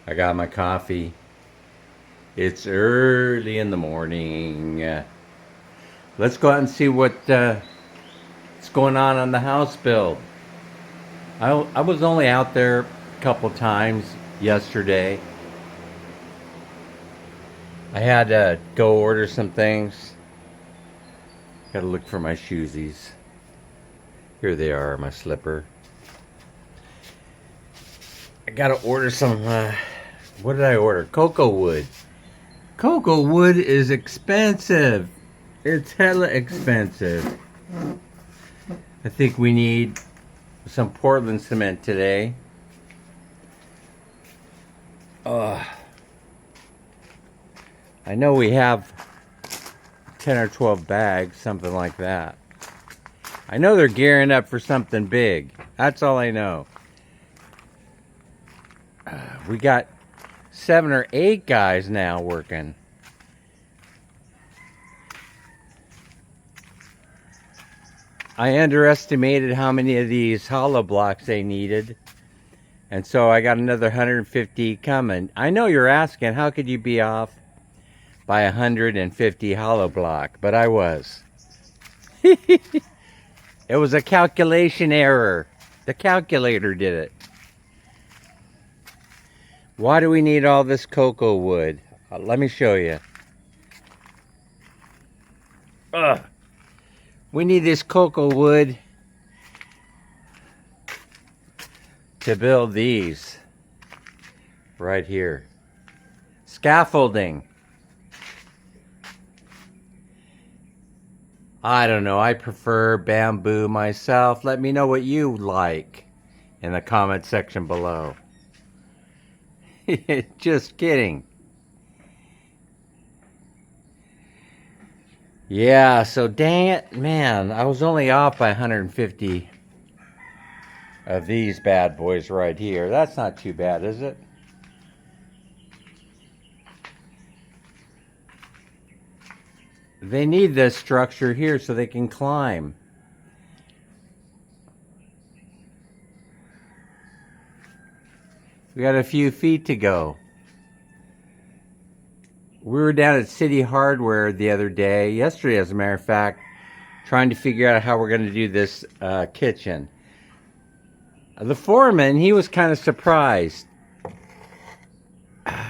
I got my coffee. It's early in the morning. Let's go out and see what's going on the house build. I was only out there a couple times yesterday. I had to go order some things. Got to look for my shoesies. Here they are, my slipper. I got to order some, what did I order? Cocoa wood. Cocoa wood is expensive. It's hella expensive. I think we need some Portland cement today. I know we have 10 or 12 bags, something like that. I know they're gearing up for something big. That's all I know. We got 7 or 8 guys now working. I underestimated how many of these hollow blocks they needed. And so I got another 150 coming. I know you're asking, how could you be off by 150 hollow block? But I was. It was a calculation error. The calculator did it. Why do we need all this cocoa wood? Let me show you. We need this cocoa wood to build these right here. Scaffolding. I don't know. I prefer bamboo myself. Let me know what you like in the comment section below. Just kidding. Yeah, so dang it, man, I was only off by 150 of these bad boys right here. That's not too bad, is it? They need this structure here so they can climb. We got a few feet to go. We were down at City Hardware the other day, yesterday as a matter of fact, trying to figure out how we're going to do this kitchen. The foreman, he was kind of surprised.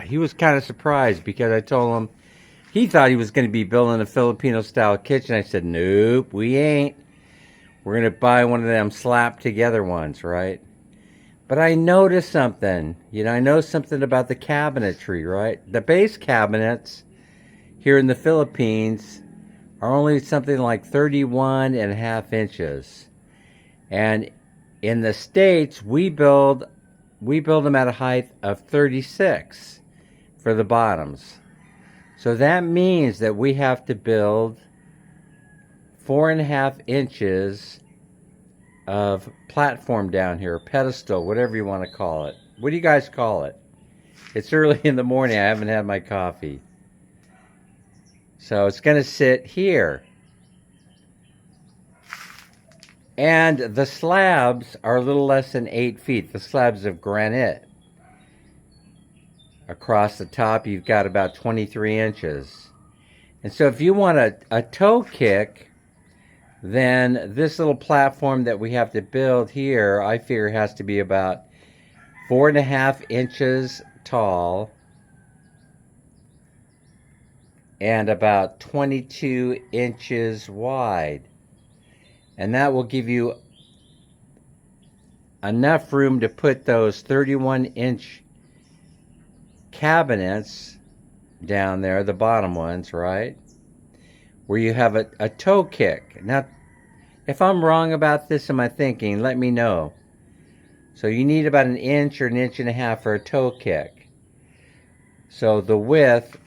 He was kind of surprised because I told him he thought he was going to be building a Filipino-style kitchen. I said, nope, we ain't. We're going to buy one of them slapped-together ones, right? But I noticed something. You know, I know something about the cabinetry, right? The base cabinets here in the Philippines are only something like 31.5 inches. And in the States, we build them at a height of 36 for the bottoms. So that means that we have to build 4.5 inches of platform down here, pedestal, whatever you want to call it. What do you guys call it? It's early in the morning. I haven't had my coffee. So it's going to sit here. And the slabs are a little less than 8 feet. The slabs of granite. Across the top, you've got about 23 inches. And so if you want a toe kick, then this little platform that we have to build here, I figure has to be about 4.5 inches tall and about 22 inches wide. And that will give you enough room to put those 31-inch cabinets down there, the bottom ones, right? Where you have a toe kick. Now, if I'm wrong about this in my thinking, let me know. So you need about 1 inch or 1.5 inches for a toe kick. So the width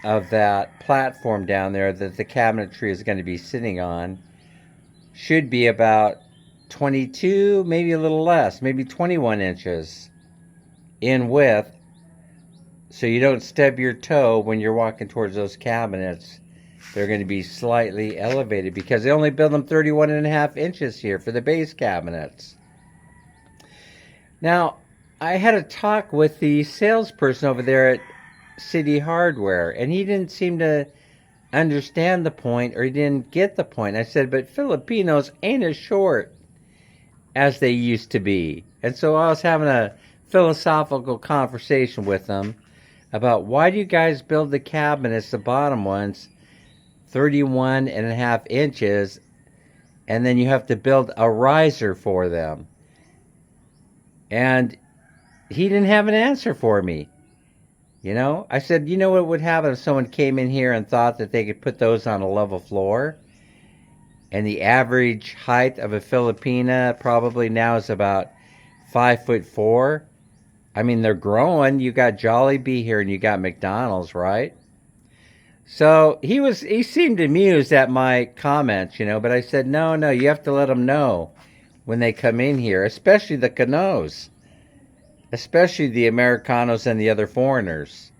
of that platform down there that the cabinetry is going to be sitting on should be about 22, maybe a little less, maybe 21 inches in width. So you don't stub your toe when you're walking towards those cabinets. They're going to be slightly elevated because they only build them 31.5 inches here for the base cabinets. Now, I had a talk with the salesperson over there at City Hardware, and he didn't seem to understand the point, or he didn't get the point. I said, but Filipinos ain't as short as they used to be. And so I was having a philosophical conversation with them about why do you guys build the cabinets, the bottom ones, 31 and a half inches, and then you have to build a riser for them. And he didn't have an answer for me. You know, I said, you know what would happen if someone came in here and thought that they could put those on a level floor? And the average height of a Filipina probably now is about 5'4". I mean, they're growing. You got Jollibee here and you got McDonald's, right? So he seemed amused at my comments, you know, but I said, no, you have to let them know when they come in here, especially the Canos, especially the Americanos and the other foreigners,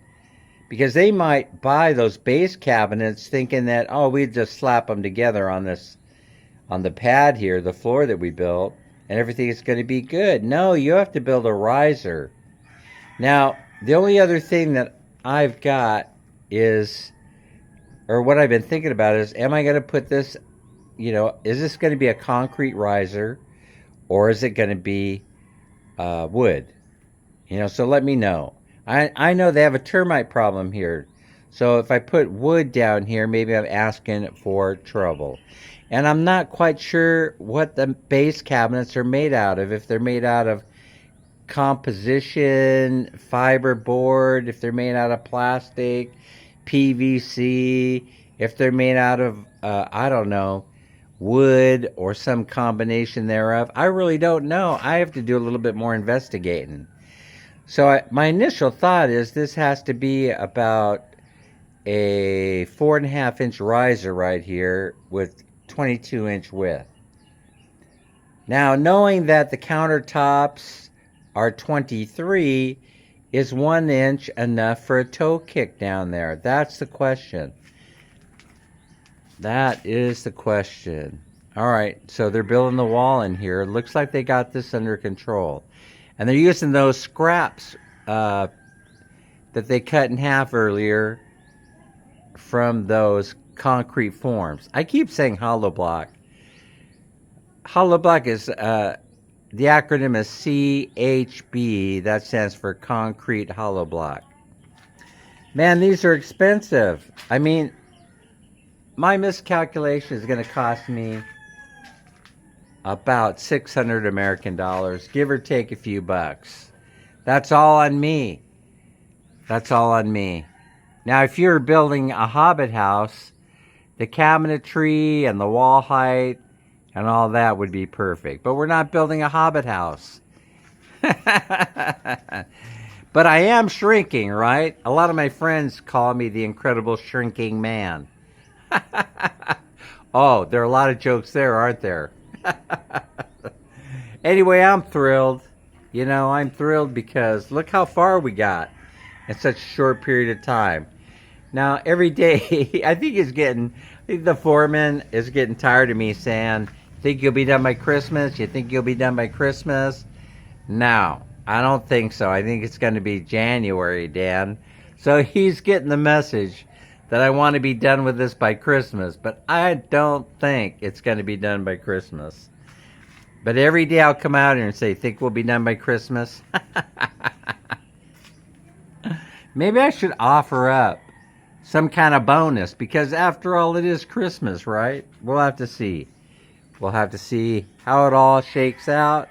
because they might buy those base cabinets thinking that, oh, we just slap them together on the pad here, the floor that we built, and everything is going to be good. No, you have to build a riser. Now, the only other thing that I've got is, or what I've been thinking about is, am I going to put this, you know, is this going to be a concrete riser, or is it going to be wood? You know, so let me know. I know they have a termite problem here. So if I put wood down here, maybe I'm asking for trouble. And I'm not quite sure what the base cabinets are made out of. If they're made out of composition, fiberboard, if they're made out of plastic, PVC, if they're made out of, I don't know, wood or some combination thereof. I really don't know. I have to do a little bit more investigating. So my initial thought is this has to be about a 4.5-inch riser right here with 22-inch width. Now, knowing that the countertops are 23, is 1 inch enough for a toe kick down there? That's the question. That is the question. All right, so they're building the wall in here. It looks like they got this under control. And they're using those scraps that they cut in half earlier from those concrete forms. I keep saying hollow block. Hollow block is, the acronym is CHB. That stands for concrete hollow block. Man, these are expensive. I mean, my miscalculation is going to cost me about 600 American dollars, give or take a few bucks. That's all on me. That's all on me. Now, if you're building a hobbit house, the cabinetry and the wall height and all that would be perfect. But we're not building a hobbit house. But I am shrinking, right? A lot of my friends call me the incredible shrinking man. Oh, there are a lot of jokes there, aren't there? Anyway, I'm thrilled. You know, I'm thrilled because look how far we got in such a short period of time. Now, every day, I think the foreman is getting tired of me saying, think you'll be done by Christmas? You think you'll be done by Christmas? No, I don't think so. I think it's going to be January, Dan. So he's getting the message that I want to be done with this by Christmas, but I don't think it's going to be done by Christmas. But every day I'll come out here and say, think we'll be done by Christmas? Maybe I should offer up some kind of bonus, because after all, it is Christmas, right? We'll have to see. We'll have to see how it all shakes out.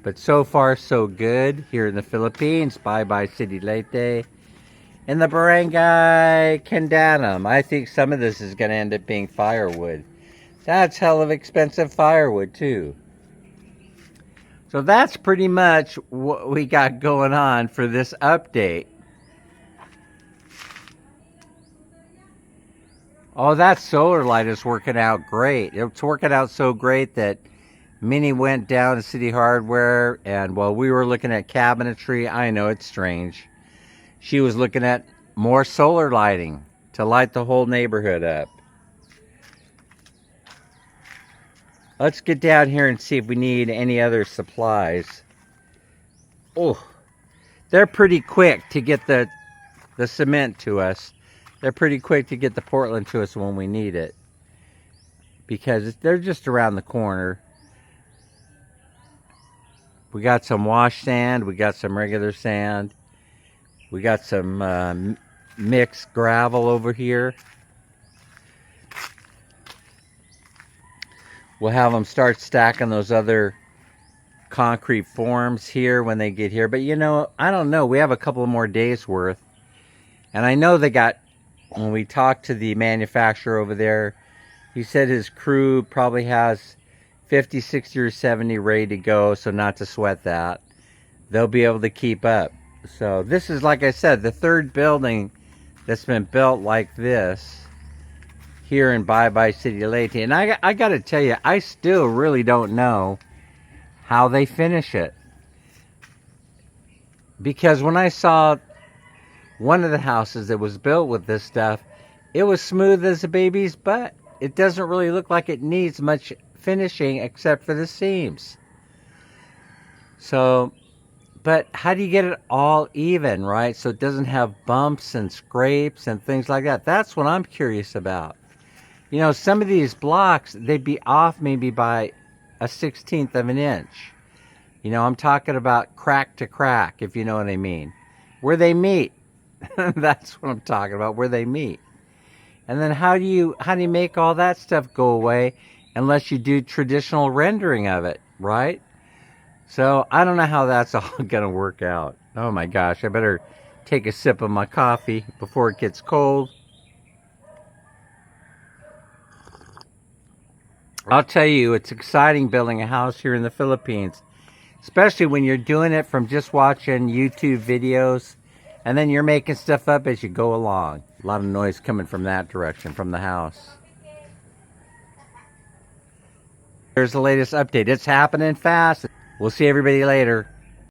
But so far, so good here in the Philippines. Bye-bye, City Leyte. In the Barangay Candanum, I think some of this is going to end up being firewood. That's hell of expensive firewood, too. So that's pretty much what we got going on for this update. Oh, that solar light is working out great. It's working out so great that Minnie went down to City Hardware, and while we were looking at cabinetry, I know it's strange, she was looking at more solar lighting to light the whole neighborhood up. Let's get down here and see if we need any other supplies. Oh, they're pretty quick to get the cement to us. They're pretty quick to get the Portland to us when we need it, because they're just around the corner. We got some wash sand, we got some regular sand, we got some mixed gravel over here. We'll have them start stacking those other concrete forms here when they get here. But you know, I don't know. We have a couple more days worth. And I know they got, when we talked to the manufacturer over there, he said his crew probably has 50, 60, or 70 ready to go, so not to sweat that. They'll be able to keep up. So this is, like I said, the third building that's been built like this here in Bye Bye City Lake. And I got to tell you, I still really don't know how they finish it. Because when I saw one of the houses that was built with this stuff, it was smooth as a baby's butt. It doesn't really look like it needs much finishing except for the seams. So, but how do you get it all even, right? So it doesn't have bumps and scrapes and things like that. That's what I'm curious about. You know, some of these blocks, they'd be off maybe by a 1/16 of an inch. You know, I'm talking about crack to crack, if you know what I mean. Where they meet. That's what I'm talking about, where they meet. And then how do you make all that stuff go away unless you do traditional rendering of it, right? So I don't know how that's all going to work out. Oh my gosh, I better take a sip of my coffee before it gets cold. I'll tell you, it's exciting building a house here in the Philippines, especially when you're doing it from just watching YouTube videos, and then you're making stuff up as you go along. A lot of noise coming from that direction, from the house. Here's the latest update. It's happening fast. We'll see everybody later.